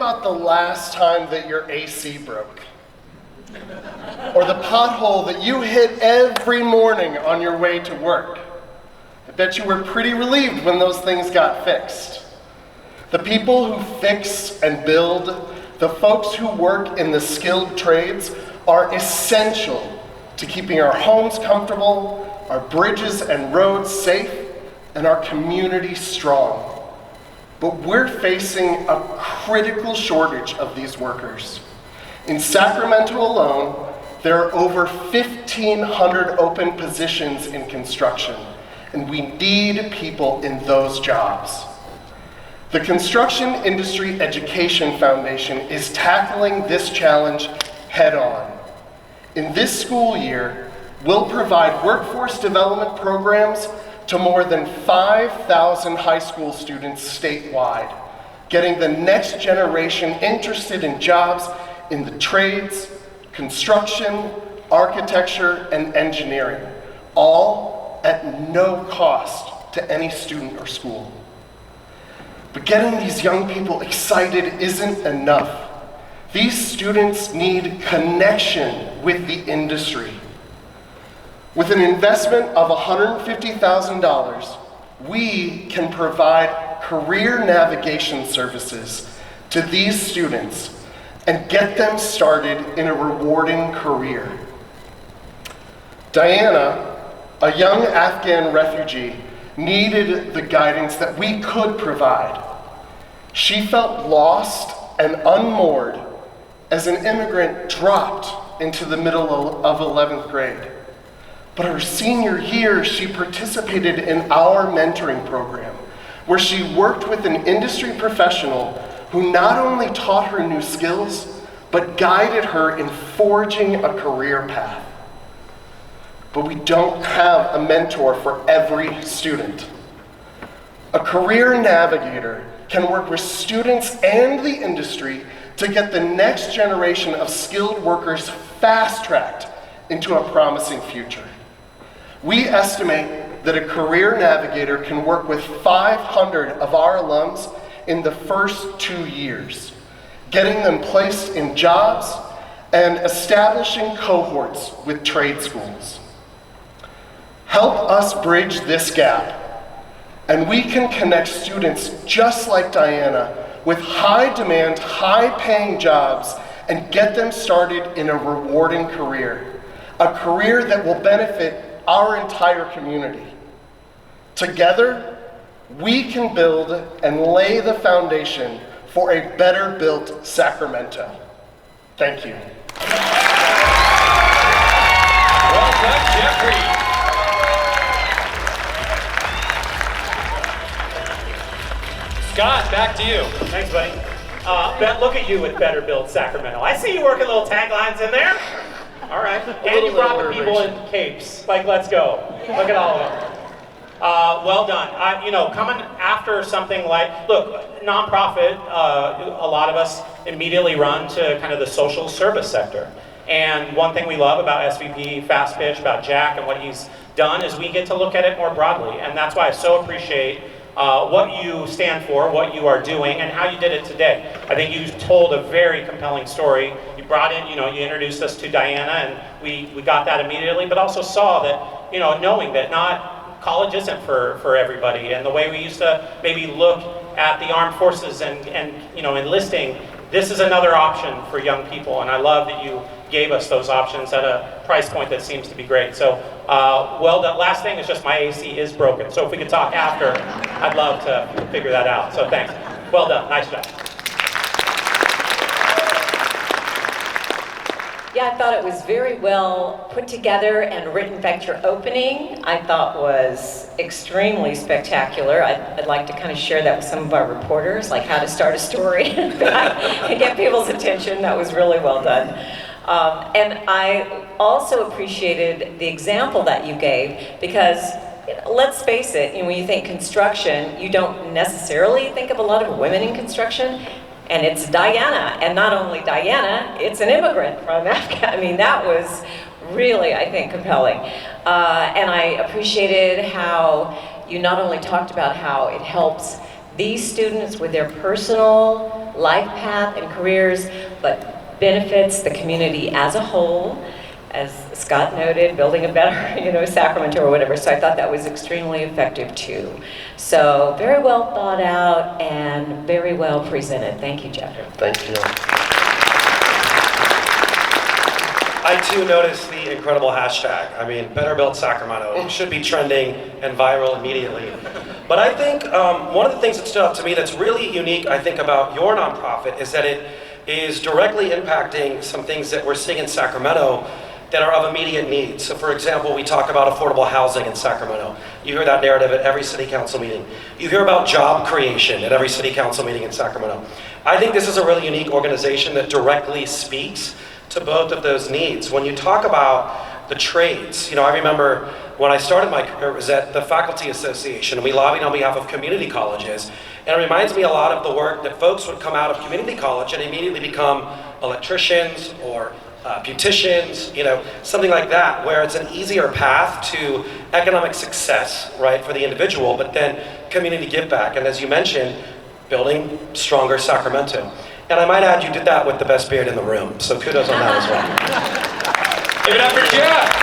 about the last time that your AC broke. Or the pothole that you hit every morning on your way to work. I bet you were pretty relieved when those things got fixed. The people who fix and build, the folks who work in the skilled trades, are essential to keeping our homes comfortable, our bridges and roads safe, and our community strong. But we're facing a critical shortage of these workers. In Sacramento alone, there are over 1,500 open positions in construction, and we need people in those jobs. The Construction Industry Education Foundation is tackling this challenge head-on. In this school year, we'll provide workforce development programs to more than 5,000 high school students statewide, getting the next generation interested in jobs in the trades, construction, architecture, and engineering, all at no cost to any student or school. But getting these young people excited isn't enough. These students need connection with the industry. With an investment of $150,000, we can provide career navigation services to these students and get them started in a rewarding career. Diana, a young Afghan refugee, needed the guidance that we could provide. She felt lost and unmoored as an immigrant dropped into the middle of 11th grade. But her senior year, she participated in our mentoring program, where she worked with an industry professional who not only taught her new skills, but guided her in forging a career path. But we don't have a mentor for every student. A career navigator can work with students and the industry to get the next generation of skilled workers fast-tracked into a promising future. We estimate that a career navigator can work with 500 of our alums in the first 2 years, getting them placed in jobs and establishing cohorts with trade schools. Help us bridge this gap, and we can connect students just like Diana with high-demand, high-paying jobs and get them started in a rewarding career, a career that will benefit our entire community. Together, we can build and lay the foundation for a better built Sacramento. Thank you. Well done, Jeffrey. Scott, back to you. Thanks, buddy. Ben, look at you with Better Built Sacramento. I see you working little taglines in there. All right. And you brought the people in capes. Like, let's go. Look at all of them. Well done. Coming after something like, look, nonprofit, a lot of us immediately run to kind of the social service sector. And one thing we love about SVP Fast Pitch, about Jack and what he's done, is we get to look at it more broadly. And that's why I so appreciate what you stand for, what you are doing, and how you did it today. I think you told a very compelling story. You brought in, you introduced us to Diana, and we got that immediately, but also saw that, knowing that not college isn't for everybody, and the way we used to maybe look at the armed forces and enlisting, this is another option for young people, and I love that you gave us those options at a price point that seems to be great. So, well done. Last thing is just my AC is broken, so if we could talk after, I'd love to figure that out. So thanks. Well done. Nice job. Yeah, I thought it was very well put together and written. In fact, your opening I thought was extremely spectacular. I'd like to kind of share that with some of our reporters, like how to start a story and get people's attention. That was really well done. And I also appreciated the example that you gave, because let's face it, when you think construction, you don't necessarily think of a lot of women in construction. And it's Diana, and not only Diana, it's an immigrant from Afghanistan. I mean, that was really, I think, compelling. And I appreciated how you not only talked about how it helps these students with their personal life path and careers, but benefits the community as a whole. As Scott noted, building a better, Sacramento or whatever. So I thought that was extremely effective too. So very well thought out and very well presented. Thank you, Jeffrey. Thank you. I too noticed the incredible hashtag. I mean, Better Built Sacramento should be trending and viral immediately. But I think one of the things that stood out to me that's really unique, I think, about your nonprofit is that it is directly impacting some things that we're seeing in Sacramento that are of immediate need. So for example, we talk about affordable housing in Sacramento. You hear that narrative at every city council meeting. You hear about job creation at every city council meeting in Sacramento. I think this is a really unique organization that directly speaks to both of those needs. When you talk about the trades, I remember when I started my career, it was at the Faculty Association, and we lobbied on behalf of community colleges. And it reminds me a lot of the work that folks would come out of community college and immediately become electricians or beauticians, something like that, where it's an easier path to economic success, right, for the individual, but then community give back. And as you mentioned, building stronger Sacramento. And I might add, you did that with the best beard in the room, so kudos on that as well. Give it up for Jeff.